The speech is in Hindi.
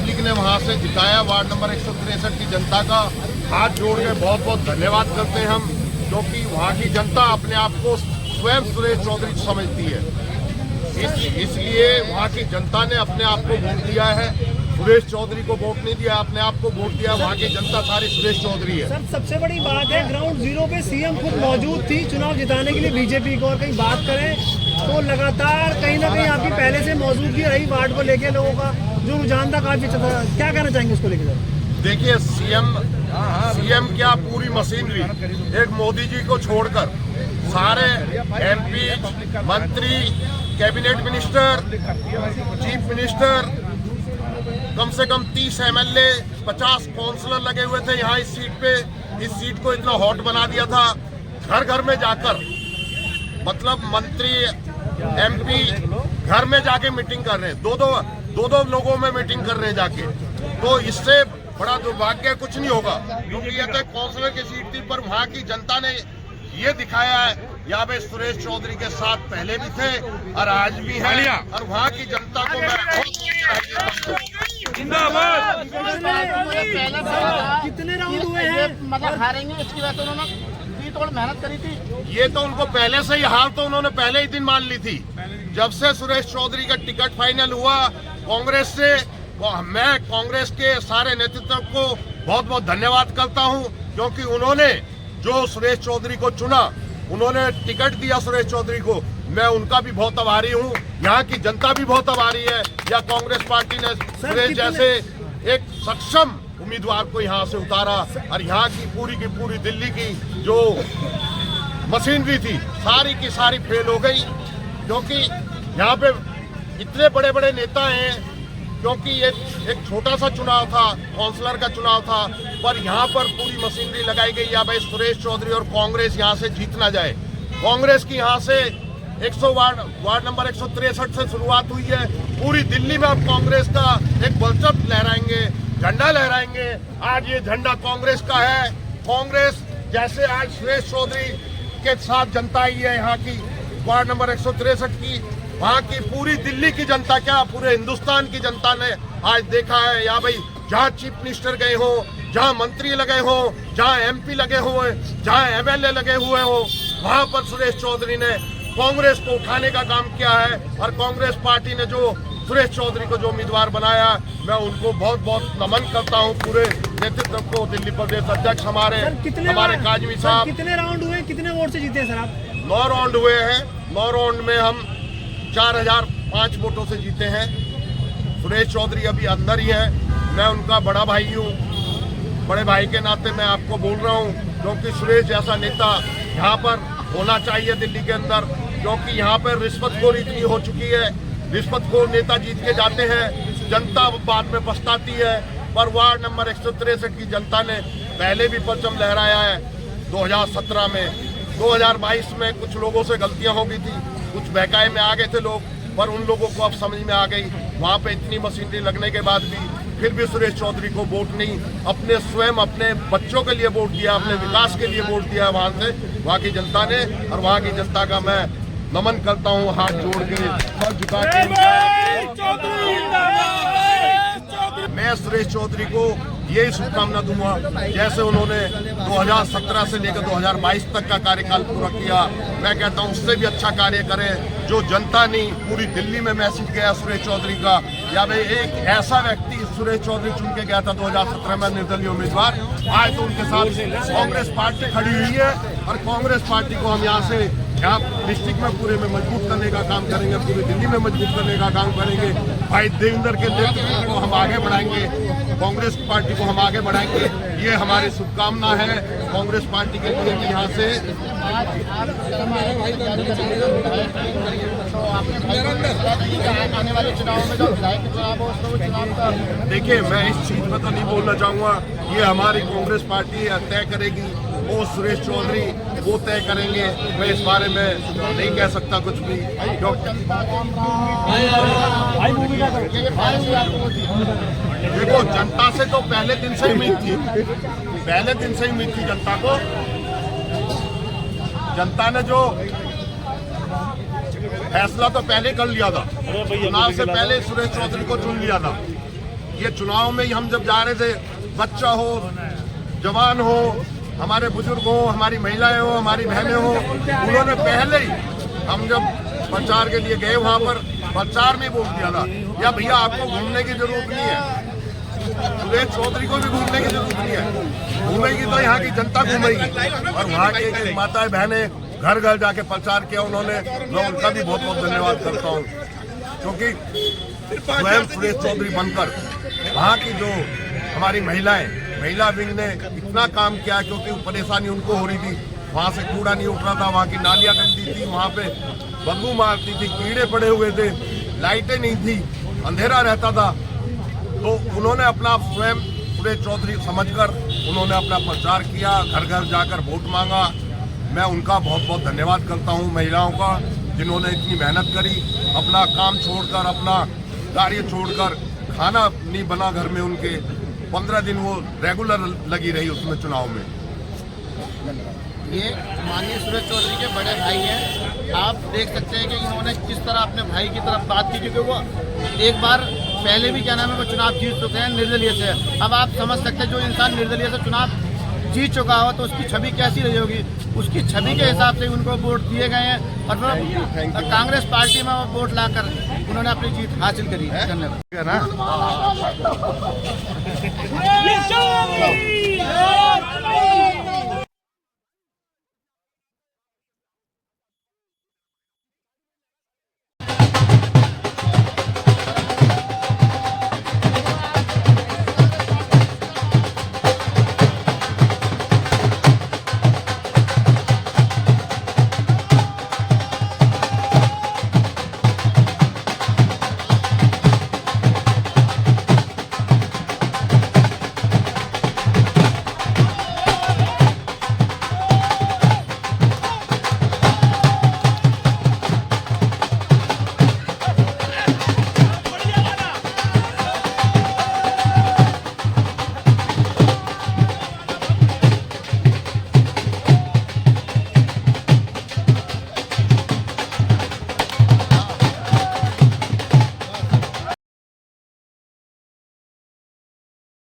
पब्लिक ने वहां से जिताया। वार्ड नंबर 163 की जनता का हाथ जोड़ के बहुत बहुत धन्यवाद करते हैं हम, क्योंकि वहां की जनता अपने आप को स्वयं सुरेश चौधरी समझती है। इसलिए वहां की जनता ने अपने आप को वोट दिया है, सुरेश चौधरी को वोट नहीं दिया, अपने आप को वोट दिया। वहाँ की जनता सारी सुरेश चौधरी है। सर सबसे बड़ी बात है ग्राउंड जीरो पे सीएम खुद मौजूद थी चुनाव जिताने के लिए बीजेपी को। और कहीं बात करें तो लगातार कहीं ना कहीं आपकी पहले से मौजूदगी रही वार्ड को लेके, लोगों का जो रुझान था काफी अच्छा था। क्या कहना चाहेंगे उसको लेकर? देखिए सीएम क्या पूरी मशीनरी, एक मोदी जी को छोड़कर सारे एमपी, मंत्री, कैबिनेट मिनिस्टर, चीफ मिनिस्टर, कम से कम 30 एमएलए, 50 काउंसलर लगे हुए थे यहाँ इस सीट पे। इस सीट को इतना हॉट बना दिया था, घर घर में जाकर, मतलब मंत्री, एमपी घर में जाके मीटिंग कर रहे हैं, दो दो लोगों में मीटिंग कर रहे हैं जाके। तो इससे बड़ा दुर्भाग्य कुछ नहीं होगा, क्योंकि ये तो काउंसलर की सीट थी। पर वहाँ की जनता ने ये दिखाया है, यहाँ पे सुरेश चौधरी के साथ पहले भी थे और आज भी है, और वहाँ की जनता को मैं जिंदाबाद। कितने राउंड हुए हैं? मतलब हारेंगे इसकी वजह से उन्होंने जी तोड़ मेहनत करी थी। ये तो उनको पहले से ही, हार तो उन्होंने पहले ही दिन मान ली थी। जब से सुरेश चौधरी का टिकट फाइनल हुआ कांग्रेस से, मैं कांग्रेस के सारे नेतृत्व को बहुत बहुत धन्यवाद करता हूं, क्योंकि उन्होंने जो सुरेश चौधरी को चुना, उन्होंने टिकट दिया सुरेश चौधरी को, मैं उनका भी बहुत आभारी हूं। यहाँ की जनता भी बहुत आभारी है, या कांग्रेस पार्टी ने सुरेश जैसे एक सक्षम उम्मीदवार को यहाँ से उतारा। और यहाँ की पूरी दिल्ली की जो मशीनरी थी सारी की सारी फेल हो गई, क्योंकि यहाँ पे इतने बड़े बड़े नेता हैं। क्योंकि ये एक छोटा सा चुनाव था, काउंसलर का चुनाव था, पर यहाँ पर पूरी मशीनरी लगाई गई या भाई सुरेश चौधरी और कांग्रेस यहाँ से जीत ना जाए। कांग्रेस की यहाँ से 100 वार्ड नंबर 163 से शुरुआत हुई है। पूरी दिल्ली में हम कांग्रेस का एक बलचब लहराएंगे, झंडा लहराएंगे। आज ये झंडा कांग्रेस का है। कांग्रेस जैसे आज सुरेश चौधरी के साथ जनता आई है यहाँ की वार्ड नंबर 163 की, वहाँ की पूरी दिल्ली की जनता, क्या पूरे हिंदुस्तान की जनता ने आज देखा है। या भाई जहाँ चीफ मिनिस्टर गए हो, जहाँ मंत्री लगे हो, जहाँ एमपी लगे हुए, जहाँ एमएलए लगे हुए हो, वहाँ पर सुरेश चौधरी ने कांग्रेस को उठाने का काम किया है। और कांग्रेस पार्टी ने जो सुरेश चौधरी को जो उम्मीदवार बनाया, मैं उनको बहुत बहुत नमन करता हूँ, पूरे नेतृत्व को। दिल्ली प्रदेश अध्यक्ष हमारे काजमी साहब। कितने राउंड हुए, कितने वोट से जीते सर आप? 9 राउंड हुए हैं। 9 राउंड में हम 4005 वोटों से जीते हैं। सुरेश चौधरी अभी अंदर ही है, मैं उनका बड़ा भाई हूँ। बड़े भाई के नाते मैं आपको बोल रहा हूँ, क्योंकि सुरेश जैसा नेता यहाँ पर होना चाहिए दिल्ली के अंदर, क्योंकि यहाँ पर रिश्वतखोरी इतनी हो चुकी है। रिश्वतखोर नेता जीत के जाते हैं, जनता बाद में पछताती है। पर वार्ड नंबर 163 की जनता ने पहले भी परचम लहराया है 2017 में। 2022 में कुछ लोगों से गलतियां हो गई थी, कुछ बहकाए में आ गए थे लोग, पर उन लोगों को अब समझ में आ गई। वहाँ पे इतनी मशीनरी लगने के बाद भी फिर भी सुरेश चौधरी को वोट नहीं, अपने स्वयं अपने बच्चों के लिए वोट दिया, अपने विकास के लिए वोट दिया वहाँ की जनता ने। और वहाँ की जनता का मैं नमन करता हूँ, हाथ जोड़ के, सर झुका के। मैं सुरेश चौधरी को यही शुभकामना दूंगा, जैसे उन्होंने 2017 से लेकर 2022 तक का कार्यकाल पूरा किया, मैं कहता हूं उससे भी अच्छा कार्य करें। जो जनता ने पूरी दिल्ली में मैसेज गया सुरेश चौधरी का, या भाई एक ऐसा व्यक्ति सुरेश चौधरी चुन के गया था 2017 में निर्दलीय उम्मीदवार, आज तो उनके साथ कांग्रेस पार्टी खड़ी हुई है। और कांग्रेस पार्टी को हम यहाँ से डिस्ट्रिक्ट में पूरे में मजबूत करने का काम करेंगे, पूरी दिल्ली में मजबूत करने का काम करेंगे। भाई देवेंद्र के नेतृत्व को हम आगे बढ़ाएंगे, कांग्रेस पार्टी को हम आगे बढ़ाएंगे, ये हमारी शुभकामना है कांग्रेस पार्टी के लिए। यहाँ से आने वाले चुनाव में जो विधायक चुनाव हो उसमें चुनाव का देखिए, मैं इस चीज में तो नहीं बोलना चाहूँगा, ये हमारी कांग्रेस पार्टी तय करेगी। वो सुरेश चौधरी वो तय करेंगे, मैं इस बारे में नहीं कह सकता कुछ भी। देखो, जनता से तो पहले दिन से ही उम्मीद थी, पहले दिन से ही उम्मीद थी जनता को। जनता ने जो फैसला तो पहले कर लिया था, चुनाव से पहले सुरेश चौधरी को चुन लिया था। ये चुनाव में ही हम जब जा रहे थे, बच्चा हो, जवान हो, हमारे बुजुर्ग हो, हमारी महिलाएं हो, हमारी बहनें हो, उन्होंने पहले ही हम जब प्रचार के लिए गए वहां पर प्रचार में बोल दिया था, या भैया आपको घूमने की जरूरत नहीं है, सुरेश चौधरी को भी घूमने की जरूरत नहीं है, घूमेगी तो यहाँ की जनता घूमेगी। और वहाँ के माताएं बहनें घर घर जाके प्रचार किया उन्होंने, मैं उनका भी बहुत बहुत धन्यवाद करता हूँ, क्योंकि स्वयं सुरेश चौधरी बनकर वहाँ की जो हमारी महिला विंग ने इतना काम किया, क्योंकि परेशानी उनको हो रही थी, वहाँ से कूड़ा नहीं उठ रहा था, वहाँ की नालियाँ गंदी थी, वहाँ पे बदबू मारती थी, कीड़े पड़े हुए थे, लाइटें नहीं थी, अंधेरा रहता था। तो उन्होंने अपना स्वयं सुरेश चौधरी समझकर उन्होंने अपना प्रचार किया, घर घर जाकर वोट मांगा। मैं उनका बहुत बहुत धन्यवाद करता हूँ, महिलाओं का, जिन्होंने इतनी मेहनत करी, अपना काम छोड़कर, अपना कार्य छोड़कर, खाना नहीं बना घर में उनके, 15 दिन वो रेगुलर लगी रही उसमें चुनाव में। ये माननीय सुरेश चौधरी के बड़े भाई हैं। आप देख सकते हैं कि इन्होंने किस तरह अपने भाई की तरफ बात की, क्योंकि वो एक बार पहले भी क्या नाम है वो चुनाव जीत चुके हैं निर्दलीय से। अब आप समझ सकते हैं जो इंसान निर्दलीय से चुनाव जीत चुका हो तो उसकी छवि कैसी रही होगी, उसकी छवि के हिसाब से उनको वोट दिए गए हैं और फिर कांग्रेस पार्टी में वो वोट लाकर उन्होंने अपनी जीत हासिल करी है। धन्यवाद।